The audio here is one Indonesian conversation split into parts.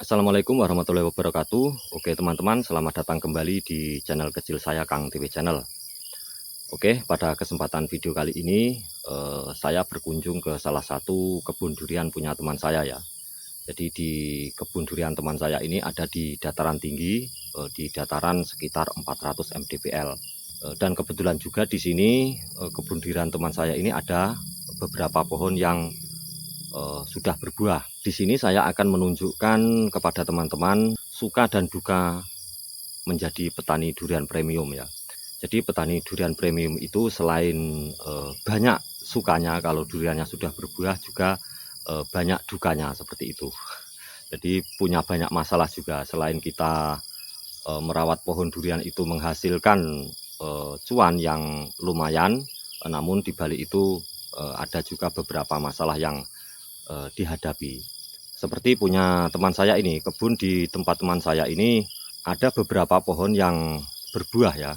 Assalamualaikum warahmatullahi wabarakatuh. Oke teman-teman, selamat datang kembali di channel kecil saya, Kang TV Channel. Oke, pada kesempatan video kali ini saya berkunjung ke salah satu kebun durian punya teman saya ya. Jadi di kebun durian teman saya ini ada di dataran tinggi, di dataran sekitar 400 mdpl. Dan kebetulan juga di sini kebun durian teman saya ini ada beberapa pohon yang sudah berbuah. Di sini saya akan menunjukkan kepada teman-teman suka dan duka menjadi petani durian premium ya. Jadi petani durian premium itu selain banyak sukanya kalau duriannya sudah berbuah, juga banyak dukanya seperti itu. Jadi punya banyak masalah juga. Selain kita merawat pohon durian itu menghasilkan cuan yang lumayan, namun dibalik itu ada juga beberapa masalah yang dihadapi. Seperti punya teman saya ini, kebun di tempat teman saya ini ada beberapa pohon yang berbuah ya,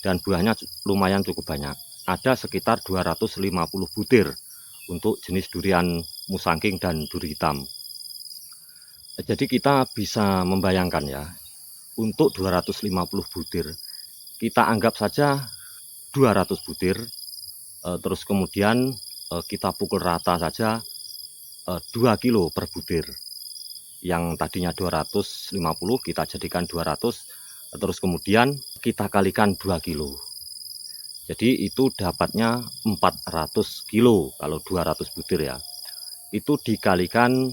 dan buahnya lumayan cukup banyak. Ada sekitar 250 butir untuk jenis durian musangking dan duri hitam. Jadi kita bisa membayangkan ya, untuk 250 butir, kita anggap saja 200 butir, terus kemudian kita pukul rata saja 2 kilo per butir. Yang tadinya 250 kita jadikan 200, terus kemudian kita kalikan 2 kilo. Jadi itu dapatnya 400 kilo kalau 200 butir ya. Itu dikalikan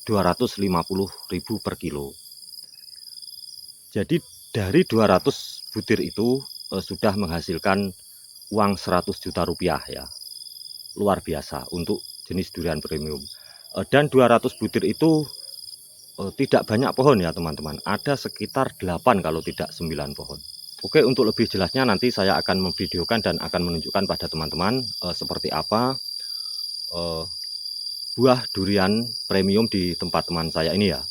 250.000 per kilo. Jadi dari 200 butir itu sudah menghasilkan uang 100 juta rupiah ya. Luar biasa untuk jenis durian premium. Dan 200 butir itu tidak banyak pohon ya teman-teman. Ada sekitar 8 kalau tidak 9 pohon. Oke, untuk lebih jelasnya nanti saya akan memvideokan dan akan menunjukkan pada teman-teman seperti apa buah durian premium di tempat teman saya ini ya.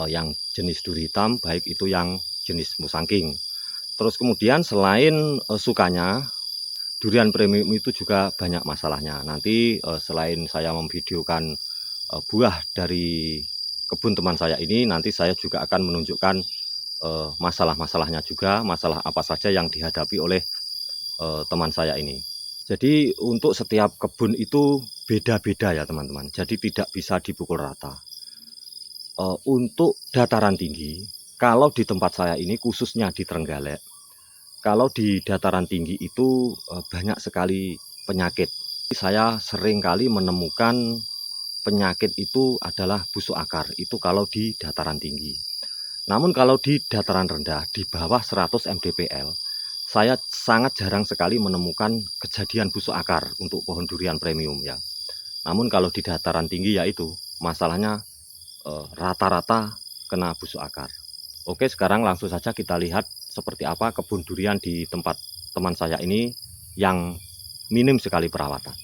Yang jenis duri hitam, baik itu yang jenis musangking. Terus kemudian selain sukanya, durian premium itu juga banyak masalahnya. Nanti selain saya memvideokan buah dari kebun teman saya ini, nanti saya juga akan menunjukkan masalah-masalahnya juga, masalah apa saja yang dihadapi oleh teman saya ini. Jadi untuk setiap kebun itu beda-beda ya teman-teman. Jadi tidak bisa dipukul rata. Untuk dataran tinggi, kalau di tempat saya ini khususnya di Trenggalek, kalau di dataran tinggi itu banyak sekali penyakit. Saya sering kali menemukan penyakit itu adalah busuk akar. Itu kalau di dataran tinggi. Namun kalau di dataran rendah, di bawah 100 mdpl, saya sangat jarang sekali menemukan kejadian busuk akar untuk pohon durian premium ya. Namun kalau di dataran tinggi ya itu masalahnya rata-rata kena busuk akar. Oke, sekarang langsung saja kita lihat seperti apa kebun durian di tempat teman saya ini yang minim sekali perawatan.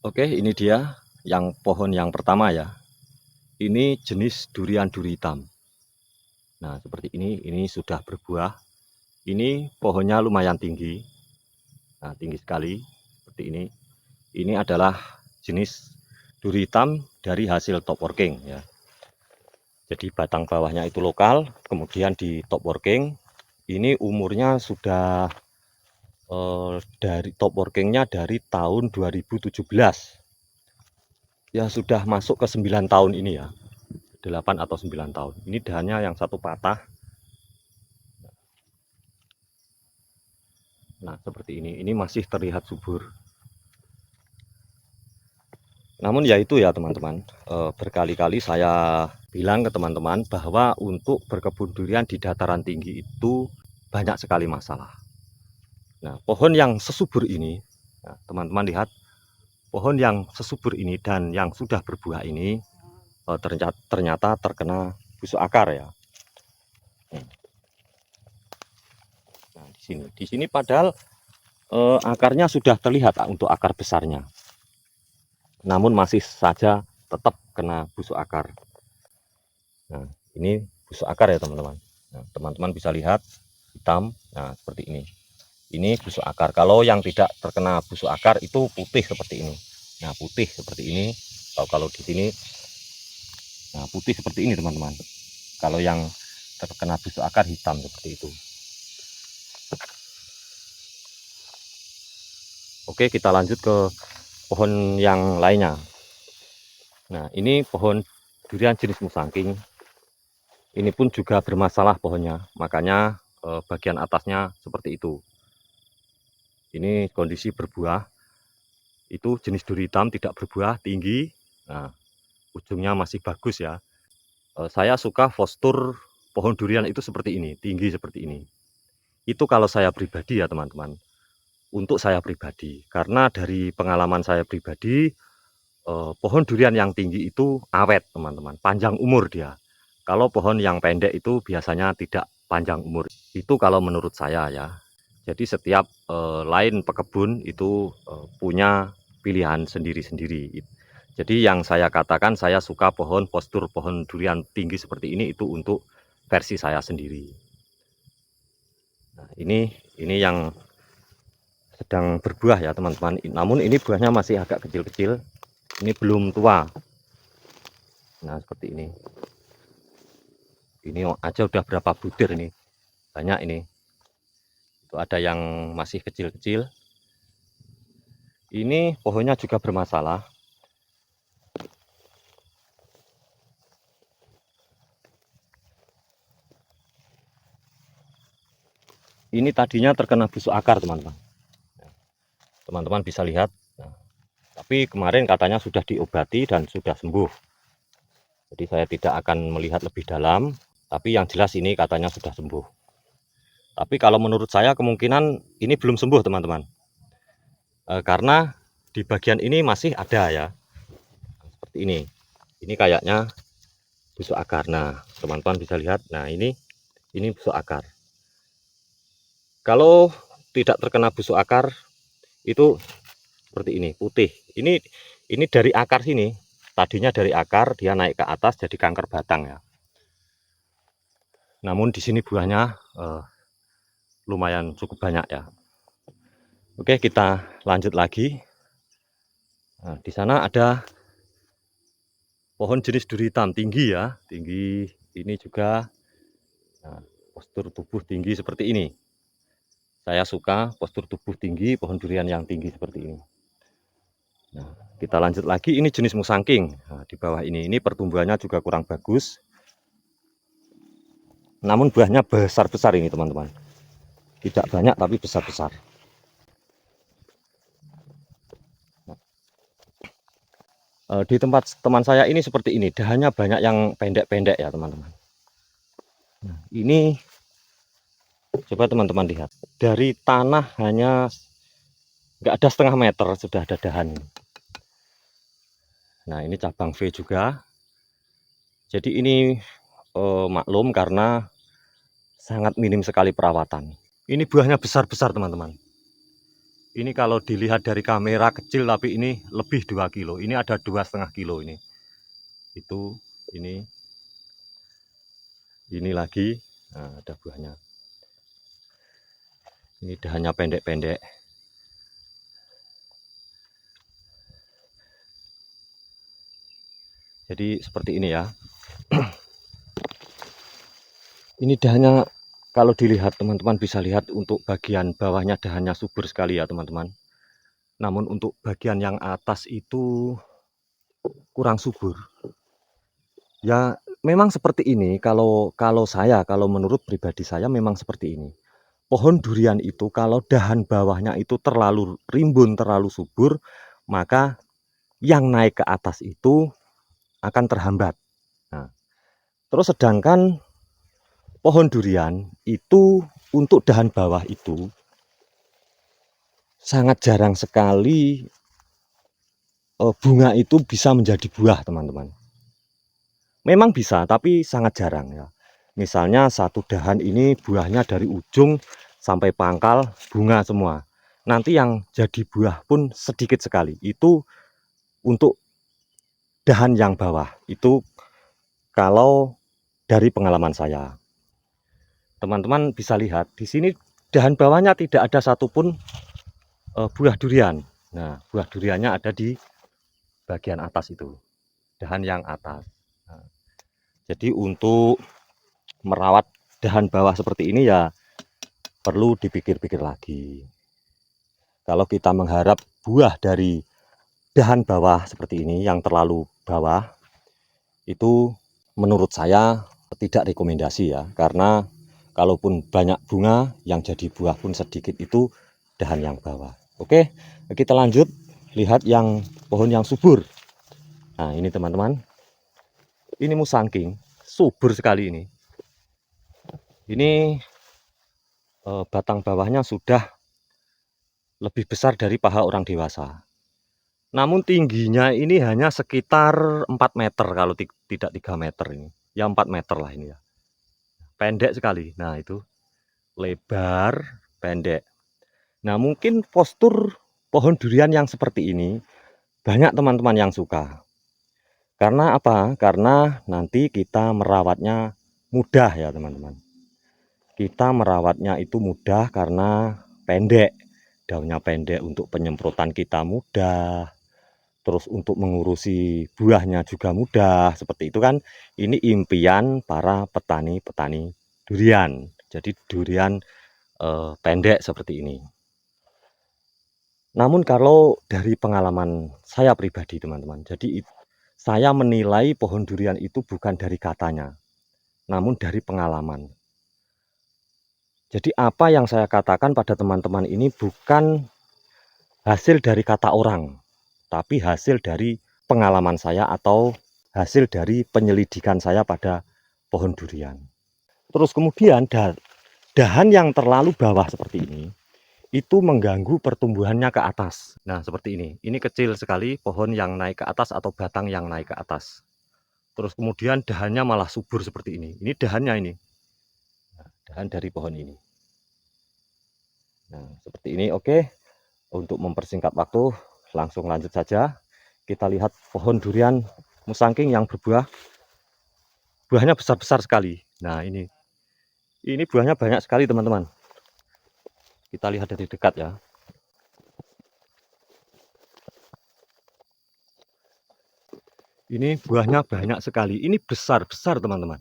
Oke, ini dia yang pohon yang pertama ya. Ini jenis durian duri hitam. Nah, seperti ini sudah berbuah. Ini pohonnya lumayan tinggi. Nah, tinggi sekali seperti ini. Ini adalah jenis duri hitam dari hasil top working ya. Jadi batang bawahnya itu lokal, kemudian di top working. Ini umurnya sudah dari top workingnya dari tahun 2017 ya, sudah masuk ke 9 tahun ini ya, 8 atau 9 tahun. Ini dahannya yang satu patah. Nah seperti ini masih terlihat subur. Namun ya itu ya teman-teman, berkali-kali saya bilang ke teman-teman bahwa untuk berkebun durian di dataran tinggi itu banyak sekali masalah. Nah, pohon yang sesubur ini, teman-teman lihat, pohon yang sesubur ini dan yang sudah berbuah ini ternyata terkena busuk akar ya. Nah, di sini padahal akarnya sudah terlihat untuk akar besarnya, namun masih saja tetap kena busuk akar. Nah, ini busuk akar ya teman-teman. Nah, teman-teman bisa lihat hitam. Nah, seperti ini. Ini busuk akar. Kalau yang tidak terkena busuk akar itu putih seperti ini. Nah, putih seperti ini. Kalau di sini Nah, putih seperti ini teman-teman. Kalau yang terkena busuk akar hitam seperti itu. Oke, kita lanjut ke pohon yang lainnya. Nah, ini pohon durian jenis musangking. Ini pun juga bermasalah pohonnya, makanya bagian atasnya seperti itu. Ini kondisi berbuah. Itu jenis duri hitam, tidak berbuah, tinggi. Nah, ujungnya masih bagus ya. Saya suka postur pohon durian itu seperti ini, tinggi seperti ini. Itu kalau saya pribadi ya teman-teman. Untuk saya pribadi, karena dari pengalaman saya pribadi, pohon durian yang tinggi itu awet teman-teman, panjang umur dia. Kalau pohon yang pendek itu biasanya tidak panjang umur. Itu kalau menurut saya ya. Jadi setiap lain pekebun itu punya pilihan sendiri-sendiri. Jadi yang saya katakan, saya suka postur pohon durian tinggi seperti ini itu untuk versi saya sendiri. Nah, ini yang sedang berbuah ya teman-teman. Namun ini buahnya masih agak kecil-kecil. Ini belum tua. Nah, seperti ini. Ini aja udah berapa butir ini. Banyak ini. Itu ada yang masih kecil-kecil. Ini pohonnya juga bermasalah. Ini tadinya terkena busuk akar teman-teman. Teman-teman bisa lihat. Nah, tapi kemarin katanya sudah diobati dan sudah sembuh. Jadi saya tidak akan melihat lebih dalam. Tapi yang jelas ini katanya sudah sembuh. Tapi kalau menurut saya kemungkinan ini belum sembuh teman-teman. Karena di bagian ini masih ada ya. Seperti ini. Ini kayaknya busuk akar. Nah, teman-teman bisa lihat. Nah, ini busuk akar. Kalau tidak terkena busuk akar itu seperti ini, putih. Ini dari akar sini. Tadinya dari akar dia naik ke atas jadi kanker batang ya. Namun di sini buahnya lumayan cukup banyak ya. Oke, kita lanjut lagi. Nah, di sana ada pohon jenis duri hitam tinggi ya, tinggi. Ini juga nah, postur tubuh tinggi seperti ini. Saya suka postur tubuh tinggi, pohon durian yang tinggi seperti ini. Nah, kita lanjut lagi, ini jenis musangking. Nah, di bawah ini pertumbuhannya juga kurang bagus. Namun buahnya besar-besar ini teman-teman. Tidak banyak tapi besar-besar. Di tempat teman saya ini seperti ini, dahannya banyak yang pendek-pendek ya teman-teman. Nah, ini coba teman-teman lihat, dari tanah hanya nggak ada setengah meter sudah ada dahan. Nah, ini cabang V juga. Jadi ini maklum karena sangat minim sekali perawatan. Ini buahnya besar-besar teman-teman. Ini kalau dilihat dari kamera kecil tapi ini lebih 2 kilo. Ini ada 2,5 kilo ini. Itu ini lagi. Nah, ada buahnya. Ini dahannya pendek-pendek. Jadi seperti ini ya. Ini dahannya kalau dilihat teman-teman bisa lihat untuk bagian bawahnya dahannya subur sekali ya teman-teman. Namun untuk bagian yang atas itu kurang subur. Ya memang seperti ini kalau menurut pribadi saya memang seperti ini. Pohon durian itu kalau dahan bawahnya itu terlalu rimbun, terlalu subur, maka yang naik ke atas itu akan terhambat. Nah, terus sedangkan pohon durian itu untuk dahan bawah itu sangat jarang sekali bunga itu bisa menjadi buah teman-teman. Memang bisa tapi sangat jarang ya. Misalnya satu dahan ini buahnya dari ujung sampai pangkal bunga semua. Nanti yang jadi buah pun sedikit sekali. Itu untuk dahan yang bawah. Itu kalau dari pengalaman saya. Teman-teman bisa lihat di sini dahan bawahnya tidak ada satupun buah durian. Nah, buah duriannya ada di bagian atas itu, dahan yang atas. Nah, Jadi untuk merawat dahan bawah seperti ini ya perlu dipikir-pikir lagi. Kalau kita mengharap buah dari dahan bawah seperti ini yang terlalu bawah, itu menurut saya tidak rekomendasi ya, karena kalaupun banyak bunga yang jadi buah pun sedikit itu dahan yang bawah. Oke, kita lanjut lihat yang pohon yang subur. Nah ini teman-teman, ini musangking subur sekali ini. Ini batang bawahnya sudah lebih besar dari paha orang dewasa. Namun tingginya ini hanya sekitar 4 meter kalau tidak 3 meter ini. Ya 4 meter lah ini ya. Pendek sekali. Nah itu lebar, pendek. Nah mungkin postur pohon durian yang seperti ini banyak teman-teman yang suka. Karena apa? Karena nanti kita merawatnya mudah ya teman-teman. Kita merawatnya itu mudah karena pendek. Daunnya pendek, untuk penyemprotan kita mudah. Terus untuk mengurusi buahnya juga mudah. Seperti itu kan. Ini impian para petani-petani durian. Jadi durian pendek seperti ini. Namun kalau dari pengalaman saya pribadi teman-teman, jadi saya menilai pohon durian itu bukan dari katanya, namun dari pengalaman. Jadi apa yang saya katakan pada teman-teman ini bukan hasil dari kata orang, tapi hasil dari pengalaman saya atau hasil dari penyelidikan saya pada pohon durian. Terus kemudian dahan yang terlalu bawah seperti ini, itu mengganggu pertumbuhannya ke atas. Nah seperti ini kecil sekali pohon yang naik ke atas atau batang yang naik ke atas. Terus kemudian dahannya malah subur seperti ini dahannya ini. Nah, dahan dari pohon ini. Nah seperti ini. Oke, untuk mempersingkat waktu langsung lanjut saja. Kita lihat pohon durian musangking yang berbuah. Buahnya besar-besar sekali. Nah ini buahnya banyak sekali teman-teman. Kita lihat dari dekat ya. Ini buahnya banyak sekali. Ini besar-besar teman-teman.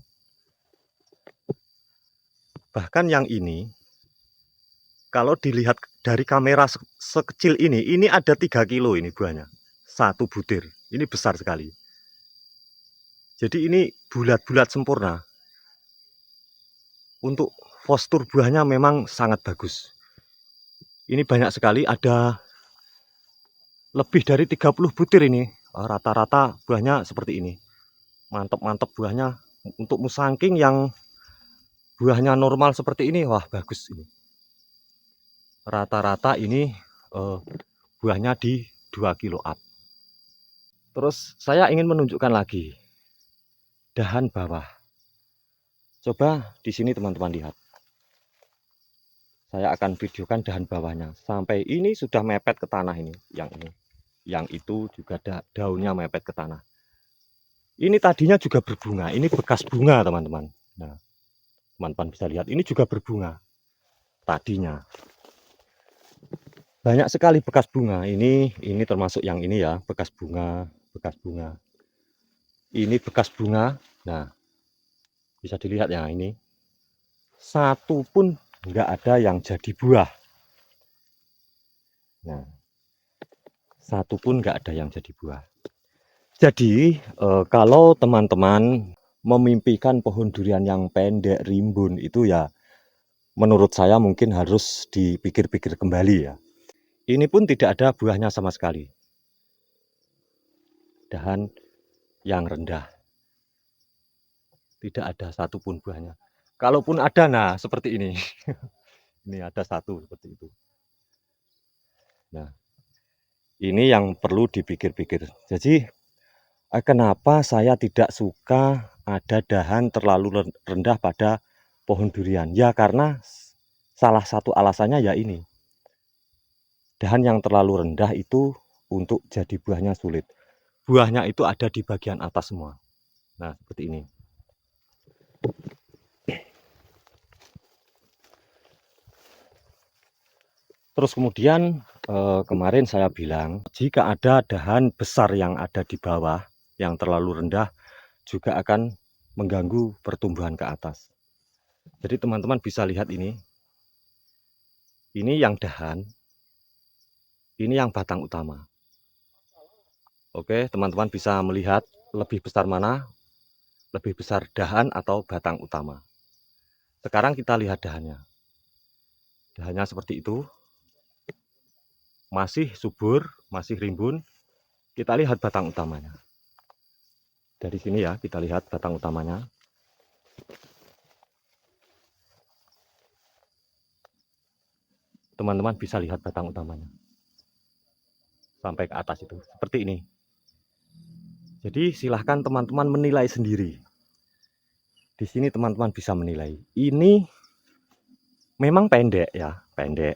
Bahkan yang ini, kalau dilihat dari kamera sekecil ini ada 3 kilo ini buahnya. Satu butir. Ini besar sekali. Jadi ini bulat-bulat sempurna. Untuk postur buahnya memang sangat bagus. Ini banyak sekali, ada lebih dari 30 butir ini. Rata-rata buahnya seperti ini. Mantap-mantap buahnya. Untuk musangking yang buahnya normal seperti ini, wah bagus ini. Rata-rata ini buahnya di 2 kilo up. Terus saya ingin menunjukkan lagi dahan bawah. Coba di sini teman-teman lihat. Saya akan videokan dahan bawahnya. Sampai ini sudah mepet ke tanah ini. Yang itu juga daunnya mepet ke tanah. Ini tadinya juga berbunga. Ini bekas bunga teman-teman. Nah, teman-teman bisa lihat. Ini juga berbunga. Tadinya. Banyak sekali bekas bunga. Ini termasuk yang ini ya. Bekas bunga. Bekas bunga. Ini bekas bunga. Nah, bisa dilihat ya ini. Satu pun nggak ada yang jadi buah. Nah, satu pun nggak ada yang jadi buah. Jadi kalau teman-teman memimpikan pohon durian yang pendek rimbun itu ya, menurut saya mungkin harus dipikir-pikir kembali ya. Ini pun tidak ada buahnya sama sekali. Dahan yang rendah. Tidak ada satupun buahnya. Kalaupun ada, nah seperti ini. Ini ada satu seperti itu. Nah, ini yang perlu dipikir-pikir. Jadi, kenapa saya tidak suka ada dahan terlalu rendah pada pohon durian? Ya karena salah satu alasannya ya ini. Dahan yang terlalu rendah itu untuk jadi buahnya sulit. Buahnya itu ada di bagian atas semua. Nah, seperti ini. Terus kemudian kemarin saya bilang, jika ada dahan besar yang ada di bawah, yang terlalu rendah, juga akan mengganggu pertumbuhan ke atas. Jadi teman-teman bisa lihat ini yang dahan, ini yang batang utama. Oke, teman-teman bisa melihat lebih besar mana, lebih besar dahan atau batang utama. Sekarang kita lihat dahannya. Dahannya seperti itu, masih subur, masih rimbun. Kita lihat batang utamanya. Dari sini ya, kita lihat batang utamanya. Teman-teman bisa lihat batang utamanya. Sampai ke atas itu, seperti ini. Jadi silahkan teman-teman menilai sendiri. Di sini teman-teman bisa menilai. Ini memang pendek ya, pendek.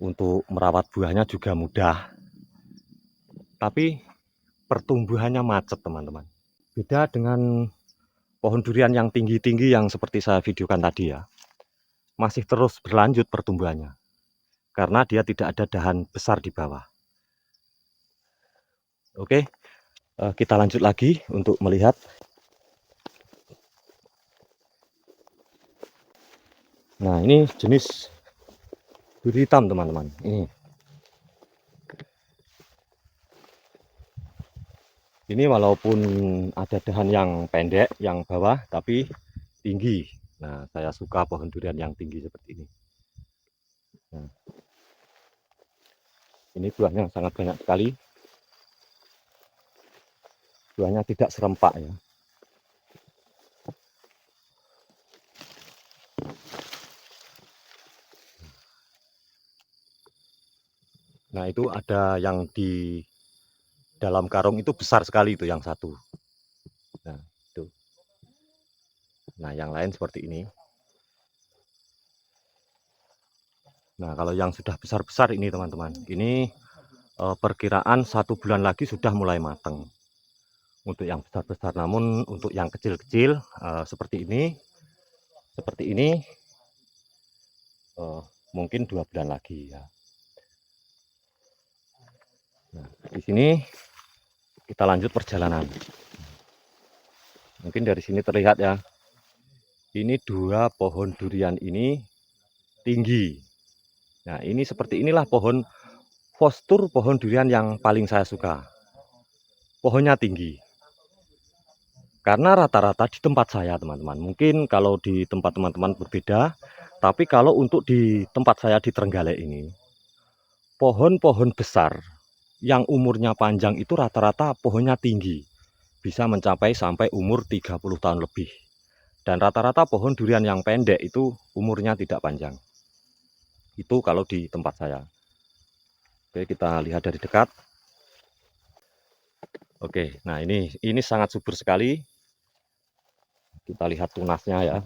Untuk merawat buahnya juga mudah. Tapi pertumbuhannya macet teman-teman. Beda dengan pohon durian yang tinggi-tinggi yang seperti saya videokan tadi ya. Masih terus berlanjut pertumbuhannya. Karena dia tidak ada dahan besar di bawah. Oke, kita lanjut lagi untuk melihat. Nah, ini jenis duri hitam teman-teman. Ini walaupun ada dahan yang pendek, yang bawah, tapi tinggi. Nah, saya suka pohon durian yang tinggi seperti ini. Nah, ini buahnya sangat banyak sekali. Buahnya tidak serempak ya. Nah, itu ada yang di dalam karung itu besar sekali itu yang satu. Nah, itu. Nah, yang lain seperti ini. Nah, kalau yang sudah besar-besar ini teman-teman, ini perkiraan 1 bulan lagi sudah mulai matang. Untuk yang besar-besar, namun untuk yang kecil-kecil seperti ini, mungkin 2 bulan lagi ya. Nah, di sini kita lanjut perjalanan. Mungkin dari sini terlihat ya. Ini 2 pohon durian ini tinggi. Nah, ini seperti inilah postur pohon durian yang paling saya suka. Pohonnya tinggi. Karena rata-rata di tempat saya teman-teman, mungkin kalau di tempat teman-teman berbeda, tapi kalau untuk di tempat saya di Trenggalek ini, pohon-pohon besar yang umurnya panjang itu rata-rata pohonnya tinggi, bisa mencapai sampai umur 30 tahun lebih. Dan rata-rata pohon durian yang pendek itu umurnya tidak panjang. Itu kalau di tempat saya. Oke, kita lihat dari dekat. Oke, nah ini sangat subur sekali. Kita lihat tunasnya ya.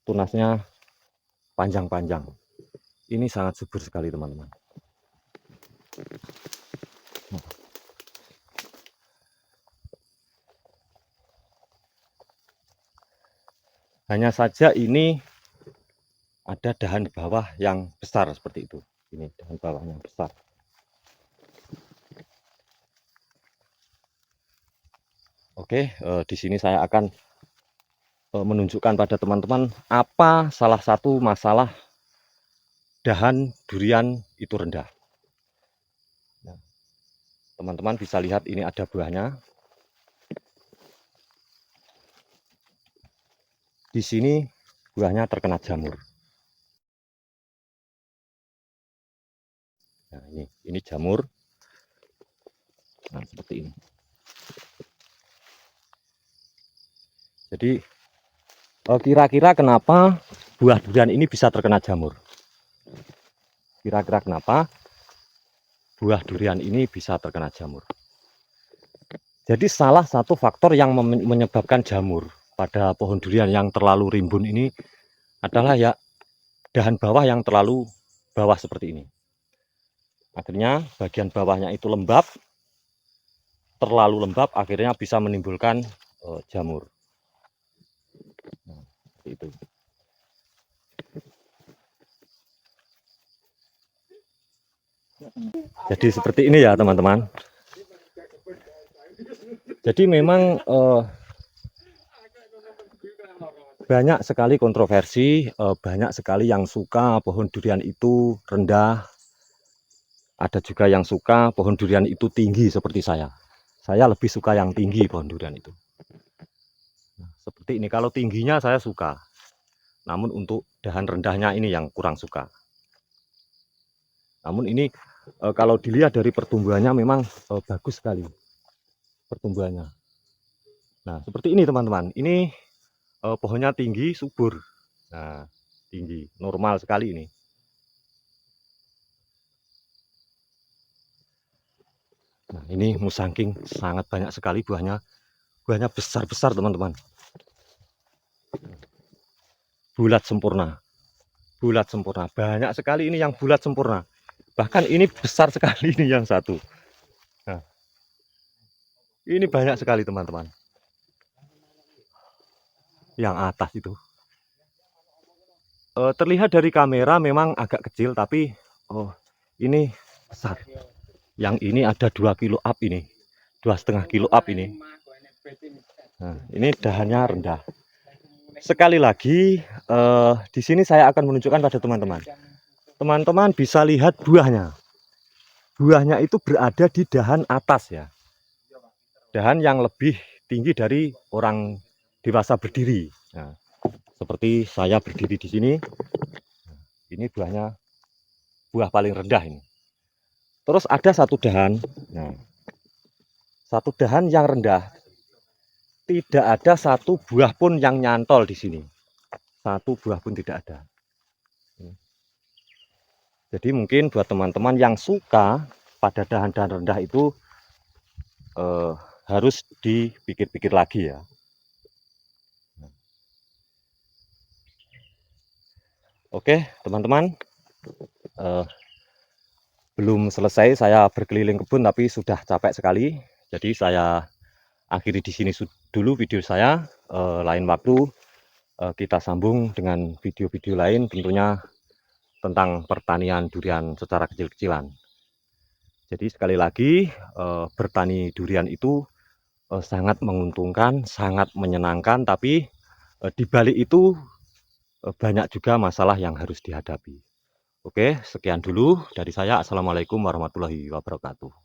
Tunasnya panjang-panjang. Ini sangat subur sekali teman-teman. Hanya saja ini ada dahan bawah yang besar seperti itu. Ini dahan bawahnya besar. Oke, di sini saya akan menunjukkan pada teman-teman apa salah satu masalah dahan durian itu rendah. Nah, teman-teman bisa lihat ini ada buahnya. Di sini buahnya terkena jamur. Nah, ini jamur. Nah, seperti ini. Jadi kira-kira kenapa buah durian ini bisa terkena jamur? Kira-kira kenapa buah durian ini bisa terkena jamur? Jadi salah satu faktor yang menyebabkan jamur pada pohon durian yang terlalu rimbun ini adalah ya dahan bawah yang terlalu bawah seperti ini. Akhirnya bagian bawahnya itu lembab, terlalu lembab akhirnya bisa menimbulkan jamur. Nah, itu. Jadi seperti ini ya teman-teman. Jadi memang banyak sekali kontroversi, banyak sekali yang suka pohon durian itu rendah, ada juga yang suka pohon durian itu tinggi seperti saya. Saya lebih suka yang tinggi pohon durian itu. Nah, seperti ini, kalau tingginya saya suka, namun untuk dahan rendahnya ini yang kurang suka. Namun ini kalau dilihat dari pertumbuhannya memang bagus sekali pertumbuhannya. Nah, seperti ini teman-teman. Ini pohonnya tinggi, subur. Nah, tinggi, normal sekali ini. Nah, ini musangking sangat banyak sekali buahnya. Buahnya besar-besar teman-teman. Bulat sempurna. Bulat sempurna. Banyak sekali ini yang bulat sempurna. Bahkan ini besar sekali ini yang satu. Nah, ini banyak sekali teman-teman. Yang atas itu. Terlihat dari kamera memang agak kecil, tapi ini besar. Yang ini ada 2 kilo up ini. 2,5 kilo up ini. Nah, ini dahannya rendah. Sekali lagi, di sini saya akan menunjukkan pada teman-teman. Teman-teman bisa lihat buahnya. Buahnya itu berada di dahan atas ya. Dahan yang lebih tinggi dari orang dewasa berdiri. Nah, seperti saya berdiri di sini. Ini buahnya buah paling rendah ini. Terus ada satu dahan. Nah, satu dahan yang rendah. Tidak ada satu buah pun yang nyantol di sini. Satu buah pun tidak ada. Jadi mungkin buat teman-teman yang suka pada dahan-dahan rendah itu harus dipikir-pikir lagi ya. Oke teman-teman, belum selesai saya berkeliling kebun tapi sudah capek sekali. Jadi saya akhiri di sini dulu video saya. Lain waktu kita sambung dengan video-video lain tentunya tentang pertanian durian secara kecil-kecilan. Jadi sekali lagi bertani durian itu sangat menguntungkan, sangat menyenangkan, tapi di balik itu banyak juga masalah yang harus dihadapi. Oke, sekian dulu dari saya. Assalamualaikum warahmatullahi wabarakatuh.